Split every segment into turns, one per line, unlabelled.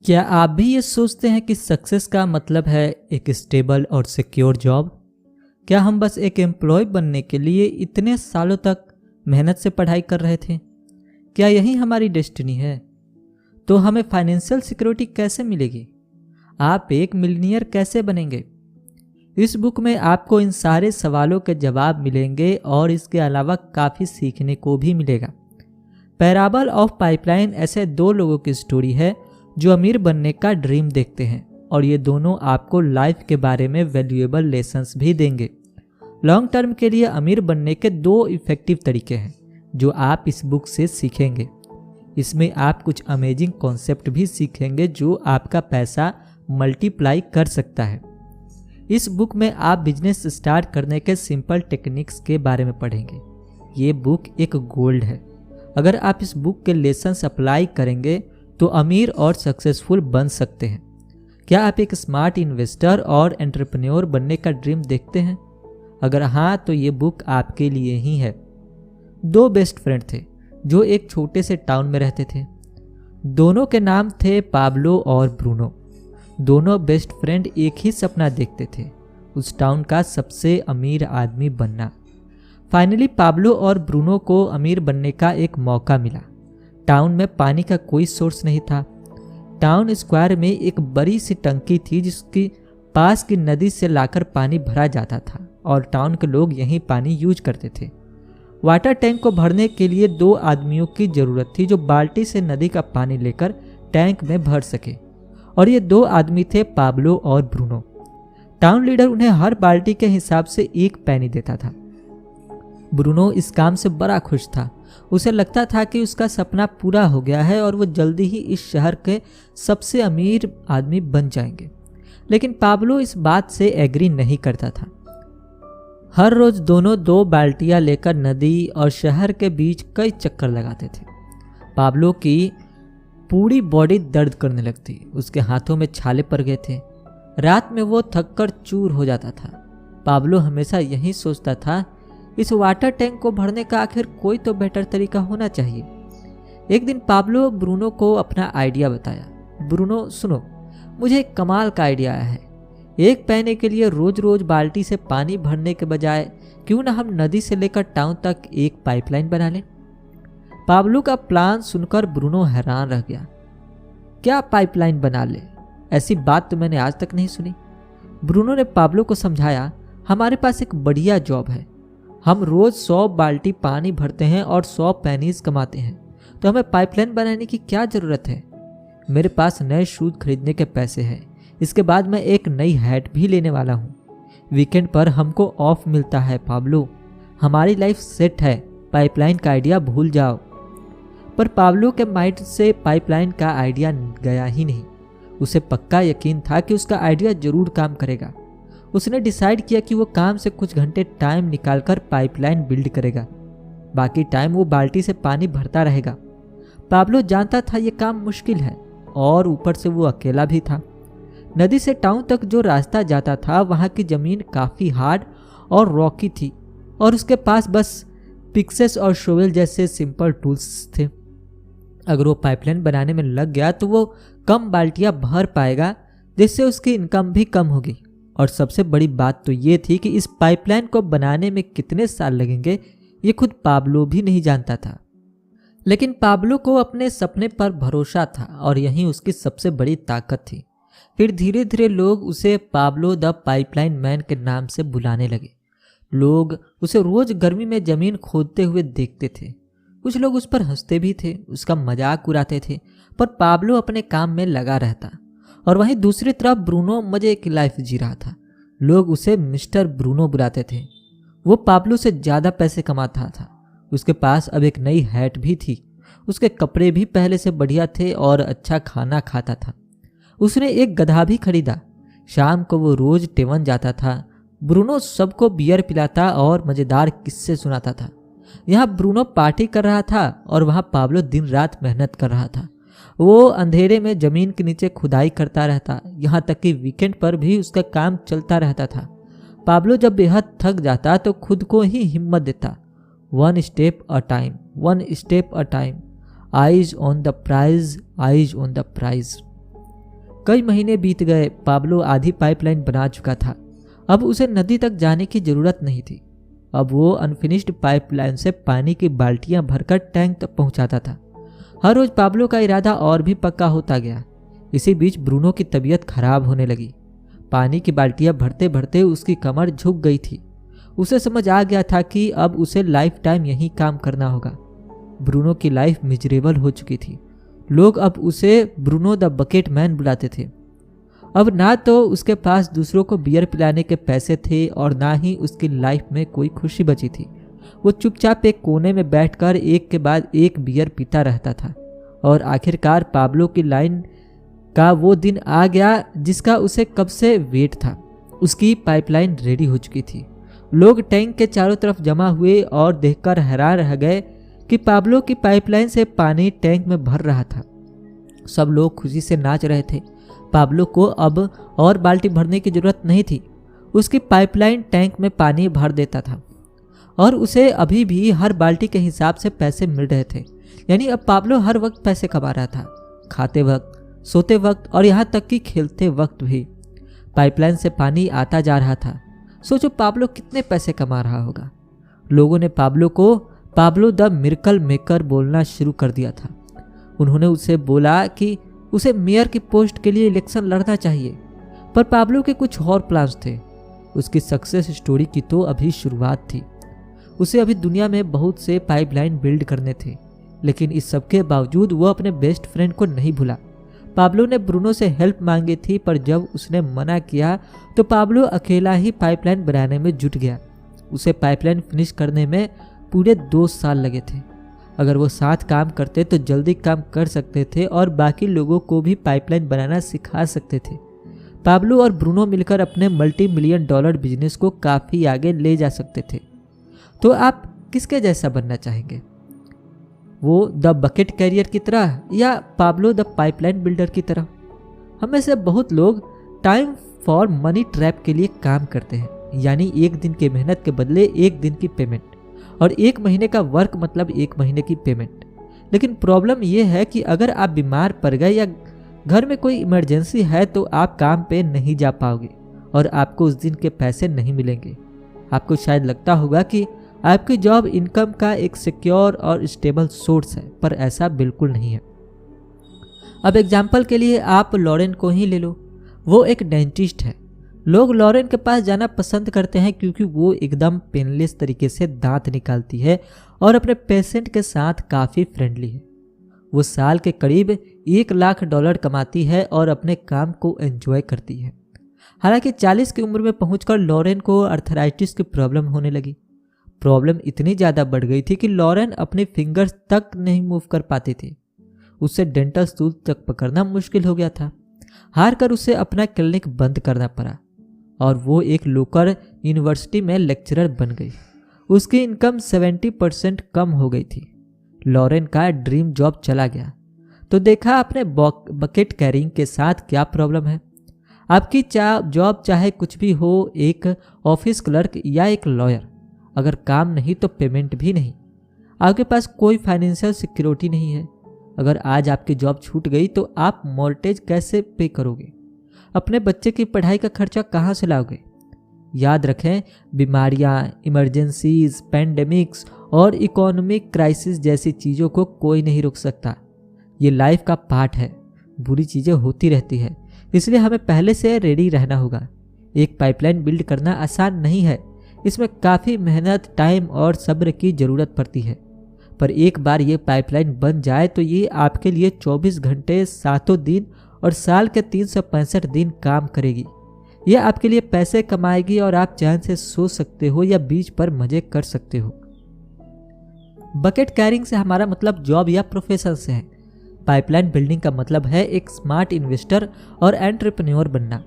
क्या आप भी ये सोचते हैं कि सक्सेस का मतलब है एक स्टेबल और सिक्योर जॉब? क्या हम बस एक एम्प्लॉय बनने के लिए इतने सालों तक मेहनत से पढ़ाई कर रहे थे? क्या यही हमारी डेस्टिनी है? तो हमें फाइनेंशियल सिक्योरिटी कैसे मिलेगी? आप एक मिलियनियर कैसे बनेंगे? इस बुक में आपको इन सारे सवालों के जवाब मिलेंगे और इसके अलावा काफ़ी सीखने को भी मिलेगा। पैराबल ऑफ पाइपलाइन ऐसे दो लोगों की स्टोरी है जो अमीर बनने का ड्रीम देखते हैं और ये दोनों आपको लाइफ के बारे में वैल्यूएबल लेसन्स भी देंगे। लॉन्ग टर्म के लिए अमीर बनने के दो इफ़ेक्टिव तरीके हैं जो आप इस बुक से सीखेंगे। इसमें आप कुछ अमेजिंग कॉन्सेप्ट भी सीखेंगे जो आपका पैसा मल्टीप्लाई कर सकता है। इस बुक में आप बिजनेस स्टार्ट करने के सिंपल टेक्निक्स के बारे में पढ़ेंगे। ये बुक एक गोल्ड है। अगर आप इस बुक के लेसन्स अप्लाई करेंगे तो अमीर और सक्सेसफुल बन सकते हैं। क्या आप एक स्मार्ट इन्वेस्टर और एंटरप्रेन्योर बनने का ड्रीम देखते हैं? अगर हाँ, तो ये बुक आपके लिए ही है। दो बेस्ट फ्रेंड थे जो एक छोटे से टाउन में रहते थे। दोनों के नाम थे पाब्लो और ब्रूनो। दोनों बेस्ट फ्रेंड एक ही सपना देखते थे, उस टाउन का सबसे अमीर आदमी बनना। फाइनली पाब्लो और ब्रूनो को अमीर बनने का एक मौका मिला। टाउन में पानी का कोई सोर्स नहीं था। टाउन स्क्वायर में एक बड़ी सी टंकी थी जिसकी पास की नदी से लाकर पानी भरा जाता था और टाउन के लोग यही पानी यूज करते थे। वाटर टैंक को भरने के लिए दो आदमियों की ज़रूरत थी जो बाल्टी से नदी का पानी लेकर टैंक में भर सके, और ये दो आदमी थे पाब्लो और ब्रूनो। टाउन लीडर उन्हें हर बाल्टी के हिसाब से एक पैनी देता था। ब्रूनो इस काम से बड़ा खुश था। उसे लगता था कि उसका सपना पूरा हो गया है और वो जल्दी ही इस शहर के सबसे अमीर आदमी बन जाएंगे। लेकिन पाब्लो इस बात से एग्री नहीं करता था। हर रोज दोनों दो बाल्टियां लेकर नदी और शहर के बीच कई चक्कर लगाते थे। पाब्लो की पूरी बॉडी दर्द करने लगती, उसके हाथों में छाले पड़ गए थे। रात में वो थककर चूर हो जाता था। पाब्लो हमेशा यही सोचता था, इस वाटर टैंक को भरने का आखिर कोई तो बेटर तरीका होना चाहिए। एक दिन पाब्लो ब्रूनो को अपना आइडिया बताया। ब्रूनो, सुनो, मुझे एक कमाल का आइडिया आया है। एक पैने के लिए रोज रोज बाल्टी से पानी भरने के बजाय क्यों ना हम नदी से लेकर टाउन तक एक पाइपलाइन बना लें। पाब्लो का प्लान सुनकर ब्रूनो हैरान रह गया। क्या पाइपलाइन बना ले? ऐसी बात तो मैंने आज तक नहीं सुनी। ब्रूनो ने पाब्लो को समझाया, हमारे पास एक बढ़िया जॉब है। हम रोज 100 बाल्टी पानी भरते हैं और 100 पेनीज कमाते हैं, तो हमें पाइपलाइन बनाने की क्या ज़रूरत है? मेरे पास नए शूज खरीदने के पैसे हैं। इसके बाद मैं एक नई हैट भी लेने वाला हूँ। वीकेंड पर हमको ऑफ मिलता है पाब्लो। हमारी लाइफ सेट है। पाइपलाइन का आइडिया भूल जाओ। पर पाब्लो के माइंड से पाइपलाइन का आइडिया गया ही नहीं। उसे पक्का यकीन था कि उसका आइडिया जरूर काम करेगा। उसने डिसाइड किया कि वो काम से कुछ घंटे टाइम निकालकर पाइपलाइन बिल्ड करेगा। बाकी टाइम वो बाल्टी से पानी भरता रहेगा। पाब्लो जानता था ये काम मुश्किल है और ऊपर से वो अकेला भी था। नदी से टाउन तक जो रास्ता जाता था वहाँ की ज़मीन काफ़ी हार्ड और रॉकी थी और उसके पास बस पिक्सेस और शोवेल जैसे सिंपल टूल्स थे। अगर वो पाइपलाइन बनाने में लग गया तो वो कम बाल्टियाँ भर पाएगा, जिससे उसकी इनकम भी कम होगी। और सबसे बड़ी बात तो ये थी कि इस पाइपलाइन को बनाने में कितने साल लगेंगे ये खुद पाब्लो भी नहीं जानता था। लेकिन पाब्लो को अपने सपने पर भरोसा था और यही उसकी सबसे बड़ी ताकत थी। फिर धीरे धीरे लोग उसे पाब्लो द पाइपलाइन मैन के नाम से बुलाने लगे। लोग उसे रोज गर्मी में ज़मीन खोदते हुए देखते थे। कुछ लोग उस पर हंसते भी थे, उसका मजाक उड़ाते थे, पर पाब्लो अपने काम में लगा रहता। और वहीं दूसरी तरफ ब्रूनो मजे की लाइफ जी रहा था। लोग उसे मिस्टर ब्रूनो बुलाते थे। वो पाब्लो से ज़्यादा पैसे कमाता था। उसके पास अब एक नई हैट भी थी। उसके कपड़े भी पहले से बढ़िया थे और अच्छा खाना खाता था। उसने एक गधा भी खरीदा। शाम को वो रोज टेवन जाता था। ब्रूनो सबको बियर पिलाता और मज़ेदार किस्से सुनाता था। यहाँ ब्रूनो पार्टी कर रहा था और वहाँ पाब्लो दिन रात मेहनत कर रहा था। वो अंधेरे में ज़मीन के नीचे खुदाई करता रहता, यहाँ तक कि वीकेंड पर भी उसका काम चलता रहता था। पाब्लो जब बेहद थक जाता तो खुद को ही हिम्मत देता, 1 step a time, 1 step a time, eyes on the prize, eyes on the prize. कई महीने बीत गए। पाब्लो आधी पाइपलाइन बना चुका था। अब उसे नदी तक जाने की जरूरत नहीं थी। अब वो अनफिनिश्ड पाइपलाइन से पानी की बाल्टियां भरकर टैंक तक पहुंचाता था। हर रोज पाब्लो का इरादा और भी पक्का होता गया। इसी बीच ब्रूनो की तबीयत खराब होने लगी। पानी की बाल्टियां भरते भरते उसकी कमर झुक गई थी। उसे समझ आ गया था कि अब उसे लाइफ टाइम यही काम करना होगा। ब्रूनो की लाइफ मिजरेबल हो चुकी थी। लोग अब उसे ब्रूनो द बकेट मैन बुलाते थे। अब ना तो उसके पास दूसरों को बियर पिलाने के पैसे थे और ना ही उसकी लाइफ में कोई खुशी बची थी। वो चुपचाप एक कोने में बैठकर एक के बाद एक बियर पीता रहता था। और आखिरकार पाब्लो की लाइन का वो दिन आ गया जिसका उसे कब से वेट था। उसकी पाइपलाइन रेडी हो चुकी थी। लोग टैंक के चारों तरफ जमा हुए और देखकर हैरान रह गए कि पाब्लो की पाइपलाइन से पानी टैंक में भर रहा था। सब लोग खुशी से नाच रहे थे। पाब्लो को अब और बाल्टी भरने की जरूरत नहीं थी। उसकी पाइपलाइन टैंक में पानी भर देता था और उसे अभी भी हर बाल्टी के हिसाब से पैसे मिल रहे थे। यानी अब पाब्लो हर वक्त पैसे कमा रहा था, खाते वक्त, सोते वक्त और यहाँ तक कि खेलते वक्त भी। पाइपलाइन से पानी आता जा रहा था। सोचो पाब्लो कितने पैसे कमा रहा होगा। लोगों ने पाब्लो को पाब्लो द मिरेकल मेकर बोलना शुरू कर दिया था। उन्होंने उससे बोला कि उसे मेयर की पोस्ट के लिए इलेक्शन लड़ना चाहिए। पर पाब्लो के कुछ और प्लान्स थे। उसकी सक्सेस स्टोरी की तो अभी शुरुआत थी। उसे अभी दुनिया में बहुत से पाइपलाइन बिल्ड करने थे। लेकिन इस सब के बावजूद वो अपने बेस्ट फ्रेंड को नहीं भूला। पाब्लो ने ब्रूनो से हेल्प मांगी थी, पर जब उसने मना किया तो पाब्लो अकेला ही पाइपलाइन बनाने में जुट गया। उसे पाइपलाइन फिनिश करने में पूरे 2 साल लगे थे। अगर वो साथ काम करते तो जल्दी काम कर सकते थे और बाकी लोगों को भी पाइपलाइन बनाना सिखा सकते थे। पाब्लो और ब्रूनो मिलकर अपने $multi-million बिजनेस को काफ़ी आगे ले जा सकते थे। तो आप किसके जैसा बनना चाहेंगे? वो द बकेट कैरियर की तरह या पाब्लो द पाइपलाइन बिल्डर की तरह? हमें से बहुत लोग टाइम फॉर मनी ट्रैप के लिए काम करते हैं, यानी एक दिन की मेहनत के बदले एक दिन की पेमेंट, और एक महीने का वर्क मतलब एक महीने की पेमेंट। लेकिन प्रॉब्लम यह है कि अगर आप बीमार पड़ गए या घर में कोई इमरजेंसी है तो आप काम पे नहीं जा पाओगे और आपको उस दिन के पैसे नहीं मिलेंगे। आपको शायद लगता होगा कि आपकी जॉब इनकम का एक सिक्योर और स्टेबल सोर्स है, पर ऐसा बिल्कुल नहीं है। अब एग्जाम्पल के लिए आप लॉरेन को ही ले लो। वो एक डेंटिस्ट है। लोग लॉरेन के पास जाना पसंद करते हैं क्योंकि वो एकदम पेनलेस तरीके से दांत निकालती है और अपने पेशेंट के साथ काफ़ी फ्रेंडली है। वो साल के करीब $1 लाख कमाती है और अपने काम को एंजॉय करती है। हालांकि 40 की उम्र में पहुंचकर लॉरेन को अर्थराइटिस की प्रॉब्लम होने लगी। प्रॉब्लम इतनी ज़्यादा बढ़ गई थी कि लॉरेन अपने फिंगर्स तक नहीं मूव कर पाती थी। उससे डेंटल टूल तक पकड़ना मुश्किल हो गया था। हार कर उसे अपना क्लिनिक बंद करना पड़ा और वो एक लोकल यूनिवर्सिटी में लेक्चरर बन गई। उसकी इनकम 70% कम हो गई थी। लॉरेन का ड्रीम जॉब चला गया। तो देखा आपने बकेट कैरिंग के साथ क्या प्रॉब्लम है। आपकी जॉब चाहे कुछ भी हो, एक ऑफिस क्लर्क या एक लॉयर, अगर काम नहीं तो पेमेंट भी नहीं। आपके पास कोई फाइनेंशियल सिक्योरिटी नहीं है। अगर आज आपकी जॉब छूट गई तो आप मॉर्टगेज कैसे पे करोगे? अपने बच्चे की पढ़ाई का खर्चा कहाँ से लाओगे? याद रखें, बीमारियां, इमरजेंसीज, पैंडेमिक्स और इकोनॉमिक क्राइसिस जैसी चीज़ों को कोई नहीं रोक सकता। ये लाइफ का पार्ट है। बुरी चीज़ें होती रहती है, इसलिए हमें पहले से रेडी रहना होगा। एक पाइपलाइन बिल्ड करना आसान नहीं है। इसमें काफ़ी मेहनत, टाइम और सब्र की ज़रूरत पड़ती है। पर एक बार ये पाइपलाइन बन जाए तो ये आपके लिए 24 घंटे 7 दिन और साल के 365 दिन काम करेगी। ये आपके लिए पैसे कमाएगी और आप चैन से सो सकते हो या बीच पर मजे कर सकते हो। बकेट कैरिंग से हमारा मतलब जॉब या प्रोफेशन से है। पाइपलाइन बिल्डिंग का मतलब है एक स्मार्ट इन्वेस्टर और एंटरप्रेन्योर बनना।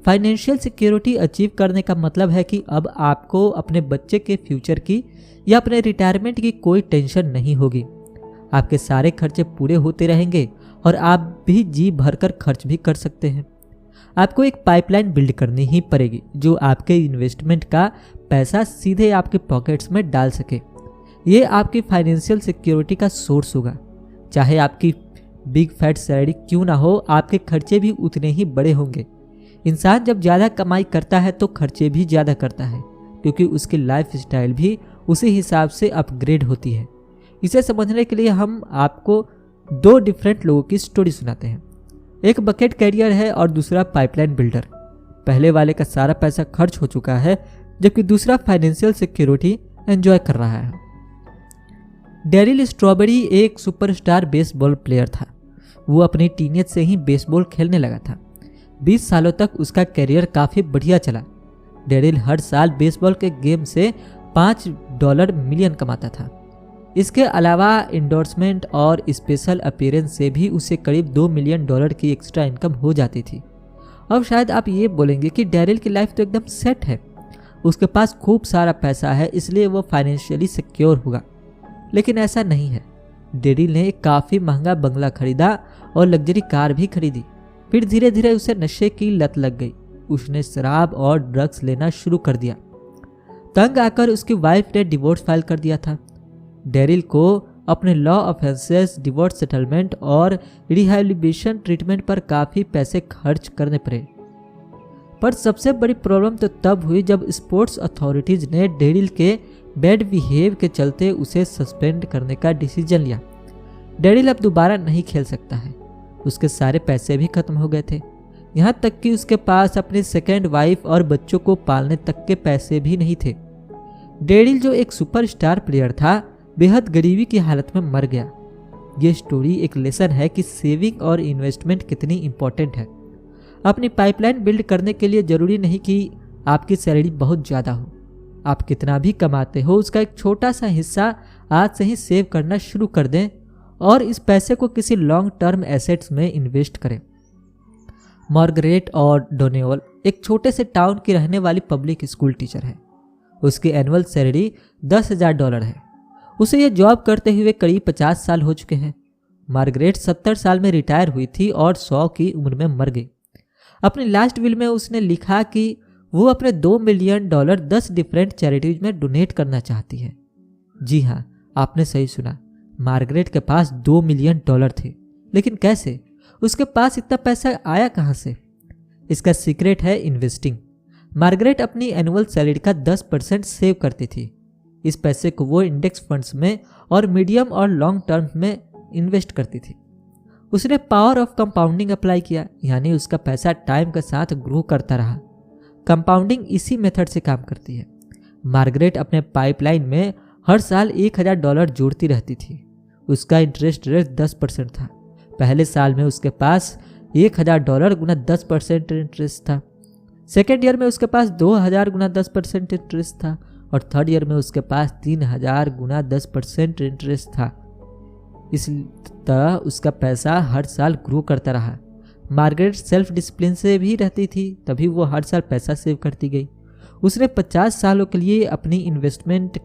फाइनेंशियल सिक्योरिटी अचीव करने का मतलब है कि अब आपको अपने बच्चे के फ्यूचर की या अपने रिटायरमेंट की कोई टेंशन नहीं होगी। आपके सारे खर्चे पूरे होते रहेंगे और आप भी जी भरकर खर्च भी कर सकते हैं। आपको एक पाइपलाइन बिल्ड करनी ही पड़ेगी जो आपके इन्वेस्टमेंट का पैसा सीधे आपके पॉकेट्स में डाल सके। ये आपकी फाइनेंशियल सिक्योरिटी का सोर्स होगा। चाहे आपकी बिग फैट सैलरी क्यों ना हो, आपके खर्चे भी उतने ही बड़े होंगे। इंसान जब ज़्यादा कमाई करता है तो खर्चे भी ज़्यादा करता है, क्योंकि उसकी लाइफ स्टाइल भी उसी हिसाब से अपग्रेड होती है। इसे समझने के लिए हम आपको दो डिफरेंट लोगों की स्टोरी सुनाते हैं। एक बकेट कैरियर है और दूसरा पाइपलाइन बिल्डर। पहले वाले का सारा पैसा खर्च हो चुका है, जबकि दूसरा फाइनेंशियल सिक्योरिटी एंजॉय कर रहा है। डेरिल स्ट्रॉबेरी एक सुपरस्टार बेसबॉल प्लेयर था। वो अपनी टीनेज से ही बेसबॉल खेलने लगा था। 20 सालों तक उसका करियर काफ़ी बढ़िया चला। डेरिल हर साल बेसबॉल के गेम से $5 मिलियन कमाता था। इसके अलावा इंडोर्समेंट और स्पेशल अपीयरेंस से भी उसे करीब $2 मिलियन की एक्स्ट्रा इनकम हो जाती थी। अब शायद आप ये बोलेंगे कि डेरिल की लाइफ तो एकदम सेट है, उसके पास खूब सारा पैसा है, इसलिए वो फाइनेंशियली सिक्योर होगा। लेकिन ऐसा नहीं है। डेरिल ने एक काफ़ी महंगा बंगला खरीदा और लग्जरी कार भी खरीदी। फिर धीरे धीरे उसे नशे की लत लग गई। उसने शराब और ड्रग्स लेना शुरू कर दिया। तंग आकर उसकी वाइफ ने डिवोर्स फाइल कर दिया था। डेरिल को अपने लॉ ऑफेंसेस, डिवोर्स सेटलमेंट और रिहैबिलिटेशन ट्रीटमेंट पर काफ़ी पैसे खर्च करने पड़े। पर सबसे बड़ी प्रॉब्लम तो तब हुई जब स्पोर्ट्स अथॉरिटीज़ ने डेरिल के बैड बिहेव के चलते उसे सस्पेंड करने का डिसीजन लिया। डेरिल अब दोबारा नहीं खेल सकता है। उसके सारे पैसे भी खत्म हो गए थे, यहाँ तक कि उसके पास अपनी सेकेंड वाइफ और बच्चों को पालने तक के पैसे भी नहीं थे। डेरिल जो एक सुपरस्टार प्लेयर था, बेहद गरीबी की हालत में मर गया। ये स्टोरी एक लेसन है कि सेविंग और इन्वेस्टमेंट कितनी इंपॉर्टेंट है। अपनी पाइपलाइन बिल्ड करने के लिए ज़रूरी नहीं कि आपकी सैलरी बहुत ज़्यादा हो। आप कितना भी कमाते हो, उसका एक छोटा सा हिस्सा आज से ही सेव करना शुरू कर दें और इस पैसे को किसी लॉन्ग टर्म एसेट्स में इन्वेस्ट करें। मार्गरेट और डोनेवल एक छोटे से टाउन की रहने वाली पब्लिक स्कूल टीचर है। उसकी एनुअल सैलरी $10,000 है। उसे ये जॉब करते हुए करीब 50 साल हो चुके हैं। मार्गरेट 70 साल में रिटायर हुई थी और 100 की उम्र में मर गई। अपनी लास्ट विल में उसने लिखा कि वो अपने $2 मिलियन 10 डिफरेंट चैरिटीज में डोनेट करना चाहती है। जी हाँ, आपने सही सुना। मार्गरेट के पास $2 मिलियन थे। लेकिन कैसे? उसके पास इतना पैसा आया कहाँ से? इसका सीक्रेट है इन्वेस्टिंग। मार्गरेट अपनी एनुअल सैलरी का 10% सेव करती थी। इस पैसे को वो इंडेक्स फंड्स में और मीडियम और लॉन्ग टर्म में इन्वेस्ट करती थी। उसने पावर ऑफ कंपाउंडिंग अप्लाई किया, यानी उसका पैसा टाइम के साथ ग्रो करता रहा। कंपाउंडिंग इसी मेथड से काम करती है। मार्गरेट अपने पाइपलाइन में हर साल $1,000 जोड़ती रहती थी। उसका इंटरेस्ट रेट 10% था। पहले साल में उसके पास $1,000 गुना 10% इंटरेस्ट था। सेकेंड ईयर में उसके पास 2,000 गुना 10% इंटरेस्ट था और थर्ड ईयर में उसके पास 3,000 गुना 10% इंटरेस्ट था। इस तरह उसका पैसा हर साल ग्रो करता रहा। मार्गरेट सेल्फ डिसिप्लिन से भी रहती थी, तभी वो हर साल पैसा सेव करती गई। उसने 50 सालों के लिए अपनी इन्वेस्टमेंट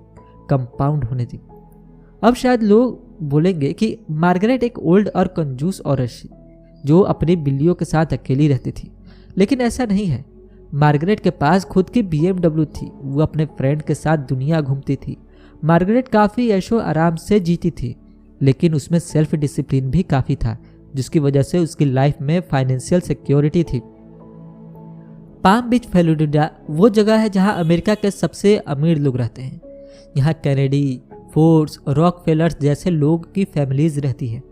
कंपाउंड होने दी। अब शायद लोग बोलेंगे कि मार्गरेट एक ओल्ड और कंजूस औरत थी जो अपनी बिल्लियों के साथ अकेली रहती थी, लेकिन ऐसा नहीं है। मार्गरेट के पास खुद की BMW थी। वो अपने फ्रेंड के साथ दुनिया घूमती थी। मार्गरेट काफ़ी ऐशो आराम से जीती थी, लेकिन उसमें सेल्फ डिसिप्लिन भी काफ़ी था, जिसकी वजह से उसकी लाइफ में फाइनेंशियल सिक्योरिटी थी। पाम बीच फ्लोरिडा वो जगह है जहां अमेरिका के सबसे अमीर लोग रहते हैं। यहाँ कैनेडी, फोर्ड्स, रॉकफेलर्स जैसे लोग की फैमिलीज रहती है।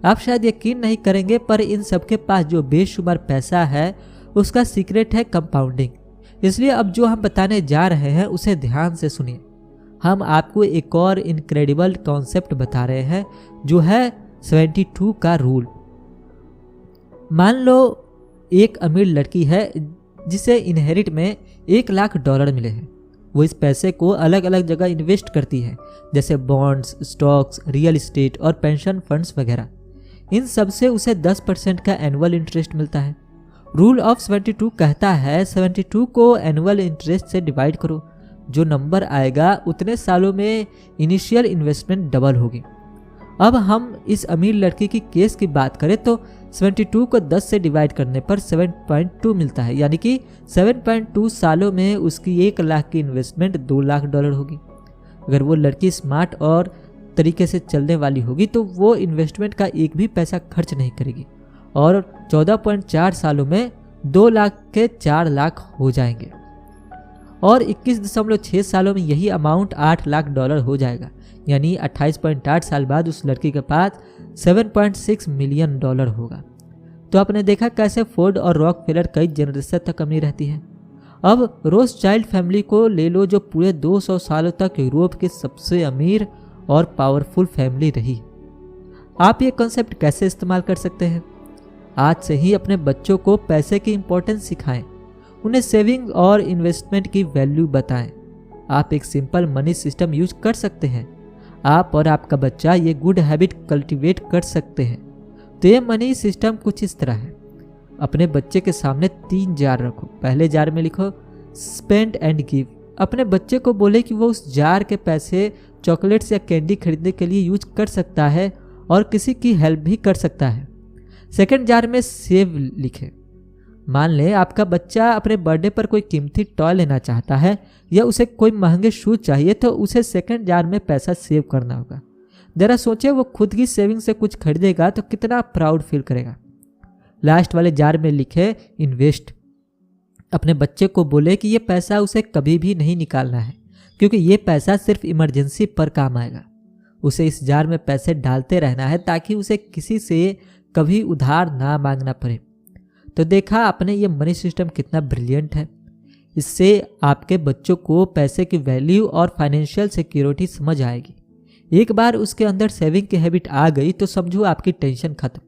आप शायद यकीन नहीं करेंगे, पर इन सबके पास जो बेशुमार पैसा है उसका सीक्रेट है कंपाउंडिंग। इसलिए अब जो हम बताने जा रहे हैं उसे ध्यान से सुनिए। हम आपको एक और इनक्रेडिबल कॉन्सेप्ट बता रहे हैं, जो है 72 का रूल। मान लो एक अमीर लड़की है जिसे इनहेरिट में $1,00,000 मिले हैं। वो इस पैसे को अलग अलग जगह इन्वेस्ट करती है, जैसे बॉन्ड्स, स्टॉक्स, रियल एस्टेट और पेंशन फंड्स वगैरह। इन सब से उसे 10% का एनुअल इंटरेस्ट मिलता है। रूल ऑफ 72 कहता है 72 को एनुअल इंटरेस्ट से डिवाइड करो। जो नंबर आएगा उतने सालों में इनिशियल इन्वेस्टमेंट डबल होगी। अब हम इस अमीर लड़की की केस की बात करें तो 72 को 10 से डिवाइड करने पर 7.2 मिलता है, यानी कि 7.2 सालों में उसकी $1,00,000 की इन्वेस्टमेंट $2,00,000 होगी। अगर वो लड़की स्मार्ट और तरीके से चलने वाली होगी तो वो इन्वेस्टमेंट का एक भी पैसा खर्च नहीं करेगी और 14.4 सालों में 2 लाख के 4 लाख हो जाएंगे और 21.6 सालों में यही अमाउंट $8 लाख हो जाएगा। यानी 28.8 साल बाद उस लड़की के पास $7.6 मिलियन होगा। तो आपने देखा कैसे फोर्ड और रॉकफेलर कई जनरेशन तक अमीर रहती है। अब रोथस्चाइल्ड फैमिली को ले लो जो पूरे 200 सालों तक यूरोप की सबसे अमीर और पावरफुल फैमिली रही। आप ये कॉन्सेप्ट कैसे इस्तेमाल कर सकते हैं? आज से ही अपने बच्चों को पैसे की इंपॉर्टेंस सिखाएं, उन्हें सेविंग और इन्वेस्टमेंट की वैल्यू बताएं। आप एक सिंपल मनी सिस्टम यूज कर सकते हैं। आप और आपका बच्चा ये गुड हैबिट कल्टीवेट कर सकते हैं। तो ये मनी सिस्टम कुछ इस तरह है। अपने बच्चे के सामने 3 जार रखो। पहले जार में लिखो स्पेंड एंड गिव। अपने बच्चे को बोले कि वो उस जार के पैसे चॉकलेट्स या कैंडी खरीदने के लिए यूज कर सकता है और किसी की हेल्प भी कर सकता है। सेकंड जार में सेव लिखें। मान लें आपका बच्चा अपने बर्थडे पर कोई कीमती टॉय लेना चाहता है या उसे कोई महंगे शूज चाहिए तो उसे सेकंड जार में पैसा सेव करना होगा। जरा सोचे वो खुद की सेविंग से कुछ खरीदेगा तो कितना प्राउड फील करेगा। लास्ट वाले जार में लिखे इन्वेस्ट। अपने बच्चे को बोले कि ये पैसा उसे कभी भी नहीं निकालना है क्योंकि ये पैसा सिर्फ इमरजेंसी पर काम आएगा। उसे इस जार में पैसे डालते रहना है ताकि उसे किसी से कभी उधार ना मांगना पड़े। तो देखा आपने ये मनी सिस्टम कितना ब्रिलियंट है। इससे आपके बच्चों को पैसे की वैल्यू और फाइनेंशियल सिक्योरिटी समझ आएगी। एक बार उसके अंदर सेविंग की हैबिट आ गई तो समझो आपकी टेंशन खत्म।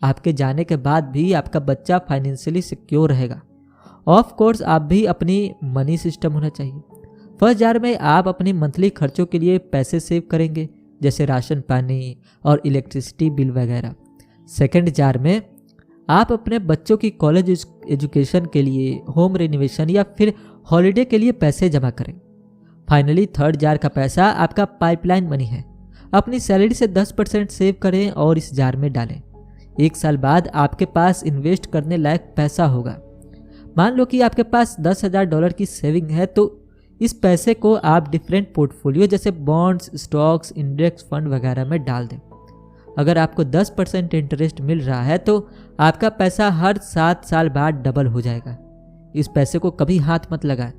आपके जाने के बाद भी आपका बच्चा फाइनेंशियली सिक्योर रहेगा। ऑफ कोर्स आप भी अपनी मनी सिस्टम होना चाहिए। फर्स्ट जार में आप अपनी मंथली खर्चों के लिए पैसे सेव करेंगे जैसे राशन पानी और इलेक्ट्रिसिटी बिल वगैरह। सेकंड जार में आप अपने बच्चों की कॉलेज एजुकेशन के लिए, होम रिनोवेशन या फिर हॉलिडे के लिए पैसे जमा करें। फाइनली थर्ड जार का पैसा आपका पाइपलाइन मनी है। अपनी सैलरी से 10% सेव करें और इस जार में डालें। 1 साल बाद आपके पास इन्वेस्ट करने लायक पैसा होगा। मान लो कि आपके पास $10,000 की सेविंग है तो इस पैसे को आप डिफरेंट पोर्टफोलियो जैसे बॉन्ड्स, स्टॉक्स, इंडेक्स फंड वगैरह में डाल दें। अगर आपको 10% इंटरेस्ट मिल रहा है तो आपका पैसा हर 7 साल बाद डबल हो जाएगा। इस पैसे को कभी हाथ मत लगाएं।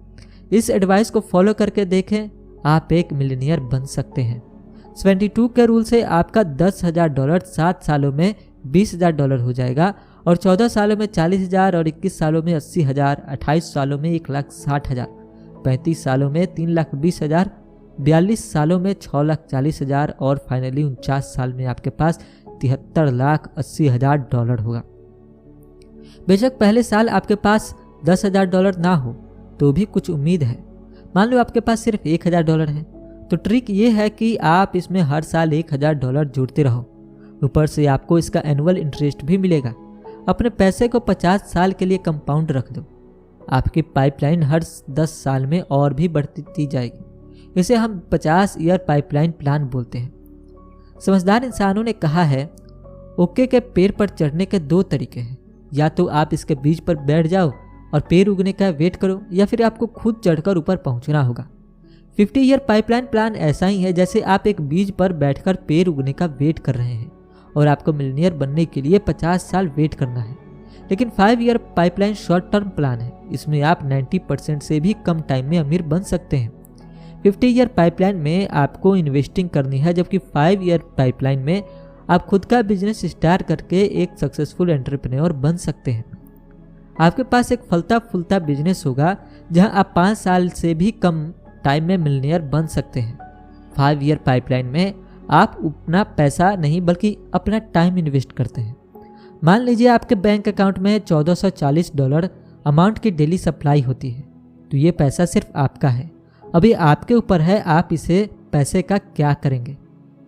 इस एडवाइस को फॉलो करके देखें, आप एक मिलियनियर बन सकते हैं। 72 के रूल से आपका $10,000 7 सालों में $20,000 हो जाएगा और 14 सालों में 40,000 और 21 सालों में 80,000, 28 सालों में 1,60,000, 35 सालों में 3,20,000, 42 सालों में 6,40,000 और फाइनली 49 साल में आपके पास $73,80,000 होगा। बेशक पहले साल आपके पास $10,000 ना हो तो भी कुछ उम्मीद है। मान लो आपके पास सिर्फ $1,000 है तो ट्रिक ये है कि आप इसमें हर साल $1,000 जोड़ते रहो। ऊपर से आपको इसका एनुअल इंटरेस्ट भी मिलेगा। अपने पैसे को 50 साल के लिए कंपाउंड रख दो। आपकी पाइपलाइन हर 10 साल में और भी बढ़ती जाएगी। इसे हम 50 ईयर पाइपलाइन प्लान बोलते हैं। समझदार इंसानों ने कहा है ओके के पेड़ पर चढ़ने के 2 तरीके हैं। या तो आप इसके बीज पर बैठ जाओ और पेड़ उगने का वेट करो या फिर आपको खुद चढ़कर ऊपर पहुंचना होगा। 50 ईयर पाइपलाइन प्लान ऐसा ही है जैसे आप एक बीज पर बैठकर पेड़ उगने का वेट कर रहे हैं और आपको मिलियनियर बनने के लिए 50 साल वेट करना है। लेकिन 5 year pipeline short term plan है। इसमें आप 90% से भी कम टाइम में अमीर बन सकते हैं। 50 ईयर पाइपलाइन में आपको इन्वेस्टिंग करनी है जबकि 5 ईयर पाइपलाइन में आप खुद का बिजनेस स्टार्ट करके एक सक्सेसफुल एंटरप्रेन्योर बन सकते हैं। आपके पास एक फलता फूलता बिजनेस होगा जहां आप 5 साल से भी कम टाइम में मिलियनियर बन सकते हैं। 5 ईयर पाइपलाइन में आप अपना पैसा नहीं बल्कि अपना टाइम इन्वेस्ट करते हैं। मान लीजिए आपके बैंक अकाउंट में $1440 अमाउंट की डेली सप्लाई होती है तो ये पैसा सिर्फ आपका है। अभी आपके ऊपर है आप इसे पैसे का क्या करेंगे,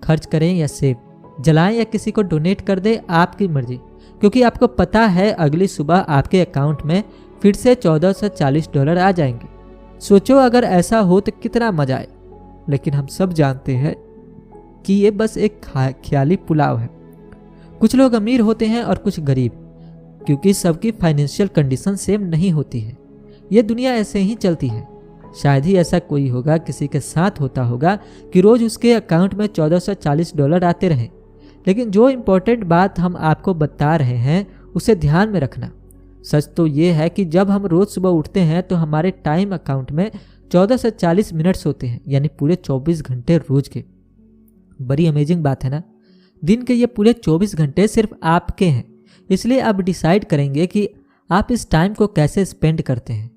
खर्च करें या सेव, जलाएं या किसी को डोनेट कर दें, आपकी मर्जी। क्योंकि आपको पता है अगली सुबह आपके अकाउंट में फिर से $1440 आ जाएंगे। सोचो अगर ऐसा हो तो कितना मजा आए। लेकिन हम सब जानते हैं कि ये बस एक ख्याली पुलाव है। कुछ लोग अमीर होते हैं और कुछ गरीब, क्योंकि सबकी फाइनेंशियल कंडीशन सेम नहीं होती है। ये दुनिया ऐसे ही चलती है। शायद ही ऐसा कोई होगा, किसी के साथ होता होगा कि रोज उसके अकाउंट में $1440 आते रहे। लेकिन जो इम्पोर्टेंट बात हम आपको बता रहे हैं उसे ध्यान में रखना। सच तो ये है कि जब हम रोज सुबह उठते हैं तो हमारे टाइम अकाउंट में 14 से 40 मिनट्स होते हैं, यानी पूरे 24 घंटे रोज के। बड़ी अमेजिंग बात है ना। दिन के ये पूरे 24 घंटे सिर्फ आपके हैं। इसलिए आप डिसाइड करेंगे कि आप इस टाइम को कैसे स्पेंड करते हैं।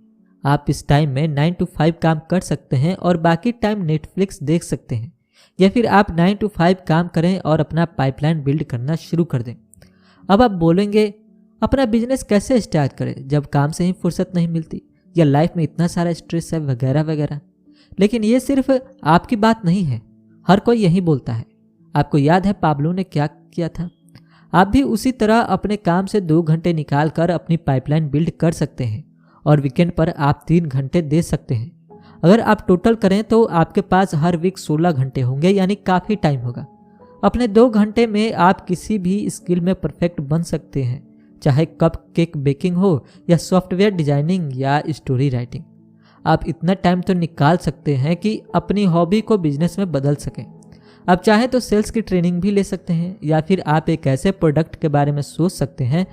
आप इस टाइम में 9 to 5 काम कर सकते हैं और बाकी टाइम नेटफ्लिक्स देख सकते हैं, या फिर आप 9 to 5 काम करें और अपना पाइपलाइन बिल्ड करना शुरू कर दें। अब आप बोलेंगे अपना बिजनेस कैसे स्टार्ट करें जब काम से ही फुर्सत नहीं मिलती, या लाइफ में इतना सारा स्ट्रेस है वगैरह वगैरह। लेकिन ये सिर्फ आपकी बात नहीं है, हर कोई यही बोलता है। आपको याद है पाब्लो ने क्या किया था? आप भी उसी तरह अपने काम से 2 घंटे निकाल कर अपनी पाइपलाइन बिल्ड कर सकते हैं और वीकेंड पर आप 3 घंटे दे सकते हैं। अगर आप टोटल करें तो आपके पास हर वीक 16 घंटे होंगे, यानी काफ़ी टाइम होगा। अपने 2 घंटे में आप किसी भी स्किल में परफेक्ट बन सकते हैं, चाहे कप केक बेकिंग हो या सॉफ्टवेयर डिजाइनिंग या स्टोरी राइटिंग। आप इतना टाइम तो निकाल सकते हैं कि अपनी हॉबी को बिजनेस में बदल सकें। आप चाहें तो सेल्स की ट्रेनिंग भी ले सकते हैं, या फिर आप एक ऐसे प्रोडक्ट के बारे में सोच सकते हैं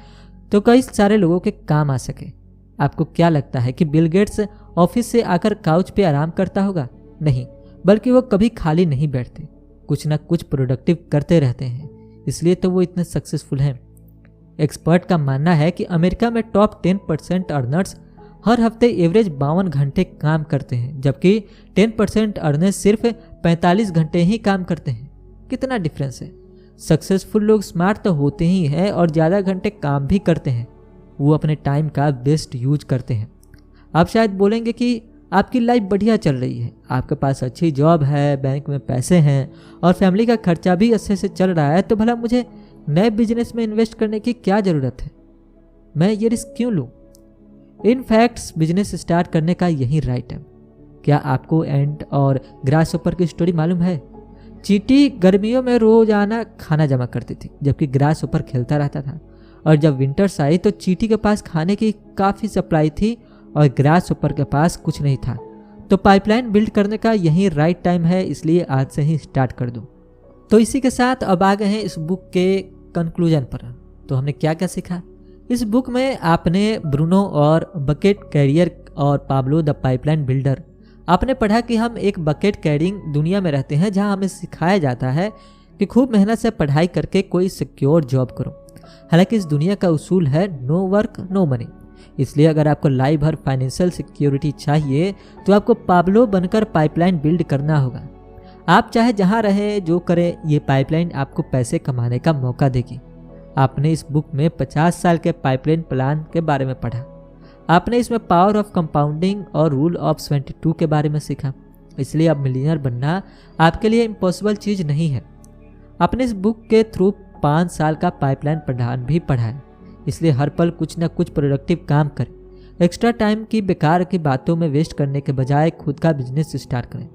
तो कई सारे लोगों के काम आ सके। आपको क्या लगता है कि बिल गेट्स ऑफिस से आकर काउच पे आराम करता होगा? नहीं, बल्कि वो कभी खाली नहीं बैठते, कुछ ना कुछ प्रोडक्टिव करते रहते हैं, इसलिए तो वो इतने सक्सेसफुल हैं। एक्सपर्ट का मानना है कि अमेरिका में टॉप 10% अर्नर्स हर हफ्ते एवरेज 52 घंटे काम करते हैं, जबकि 10% अर्नर्स सिर्फ 45 घंटे ही काम करते हैं। कितना डिफरेंस है। सक्सेसफुल लोग स्मार्ट तो होते ही हैं और ज़्यादा घंटे काम भी करते हैं। वो अपने टाइम का बेस्ट यूज करते हैं। आप शायद बोलेंगे कि आपकी लाइफ बढ़िया चल रही है, आपके पास अच्छी जॉब है, बैंक में पैसे हैं और फैमिली का खर्चा भी अच्छे से चल रहा है, तो भला मुझे नए बिजनेस में इन्वेस्ट करने की क्या ज़रूरत है? मैं ये रिस्क क्यों लूँ? इन फैक्ट्स बिजनेस स्टार्ट करने का यही राइट टाइम। क्या आपको एंट और ग्रासहोपर की स्टोरी मालूम है? चींटी गर्मियों में रोजाना खाना जमा करती थी, जबकि ग्रासहोपर खेलता रहता था। और जब विंटर्स आई तो चींटी के पास खाने की काफ़ी सप्लाई थी और ग्रासहोपर के पास कुछ नहीं था। तो पाइपलाइन बिल्ड करने का यही राइट टाइम है, इसलिए आज से ही स्टार्ट कर दो। तो इसी के साथ अब आ गए हैं इस बुक के कंक्लूजन पर। तो हमने क्या क्या सीखा इस बुक में? आपने ब्रूनो और बकेट कैरियर और पाब्लो द पाइपलाइन बिल्डर, आपने पढ़ा कि हम एक बकेट कैरिंग दुनिया में रहते हैं जहां हमें सिखाया जाता है कि खूब मेहनत से पढ़ाई करके कोई सिक्योर जॉब करो। हालांकि इस दुनिया का उसूल है नो वर्क नो मनी। इसलिए अगर आपको लाइफ भर फाइनेंशियल सिक्योरिटी चाहिए तो आपको पाब्लो बनकर पाइपलाइन बिल्ड करना होगा। आप चाहे जहां रहे जो करें, ये पाइपलाइन आपको पैसे कमाने का मौका देगी। आपने इस बुक में 50 साल के पाइपलाइन प्लान के बारे में पढ़ा। आपने इसमें पावर ऑफ कंपाउंडिंग और रूल ऑफ 72 के बारे में सीखा। इसलिए अब मिलियनर बनना आपके लिए इम्पॉसिबल चीज़ नहीं है। आपने इस बुक के थ्रू 5 साल का पाइपलाइन प्लान भी पढ़ा है। इसलिए हर पल कुछ ना कुछ प्रोडक्टिव काम करें। एक्स्ट्रा टाइम की बेकार की बातों में वेस्ट करने के बजाय खुद का बिजनेस स्टार्ट करें।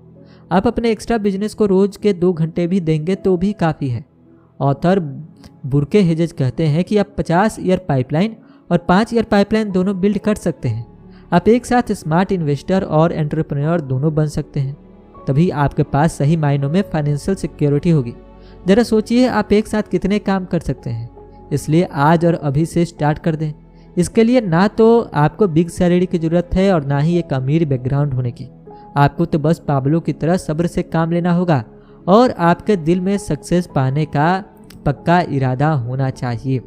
आप अपने एक्स्ट्रा बिजनेस को रोज के 2 घंटे भी देंगे तो भी काफ़ी है। ऑथर बुर्के हेजेज कहते हैं कि आप 50 ईयर पाइपलाइन और 5 ईयर पाइपलाइन दोनों बिल्ड कर सकते हैं। आप एक साथ स्मार्ट इन्वेस्टर और एंटरप्रेन्योर दोनों बन सकते हैं। तभी आपके पास सही मायनों में फाइनेंशियल सिक्योरिटी होगी। जरा सोचिए आप एक साथ कितने काम कर सकते हैं। इसलिए आज और अभी से स्टार्ट कर दें। इसके लिए ना तो आपको बिग सैलरी की ज़रूरत है और ना ही एक अमीर बैकग्राउंड होने की। आपको तो बस पाब्लो की तरह सब्र से काम लेना होगा और आपके दिल में सक्सेस पाने का पक्का इरादा होना चाहिए।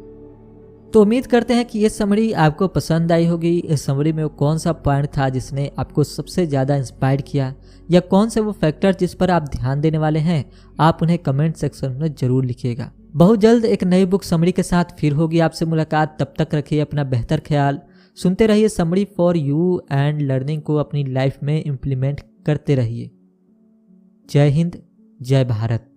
तो उम्मीद करते हैं कि ये समरी आपको पसंद आई होगी। इस समरी में वो कौन सा पॉइंट था जिसने आपको सबसे ज़्यादा इंस्पायर किया, या कौन से वो फैक्टर जिस पर आप ध्यान देने वाले हैं, आप उन्हें कमेंट सेक्शन में ज़रूर लिखिएगा। बहुत जल्द एक नई बुक समरी के साथ फिर होगी आपसे मुलाकात। तब तक रखिए अपना बेहतर ख्याल। सुनते रहिए summary for you and learning को अपनी लाइफ में इम्प्लीमेंट करते रहिए। जय हिंद, जय भारत।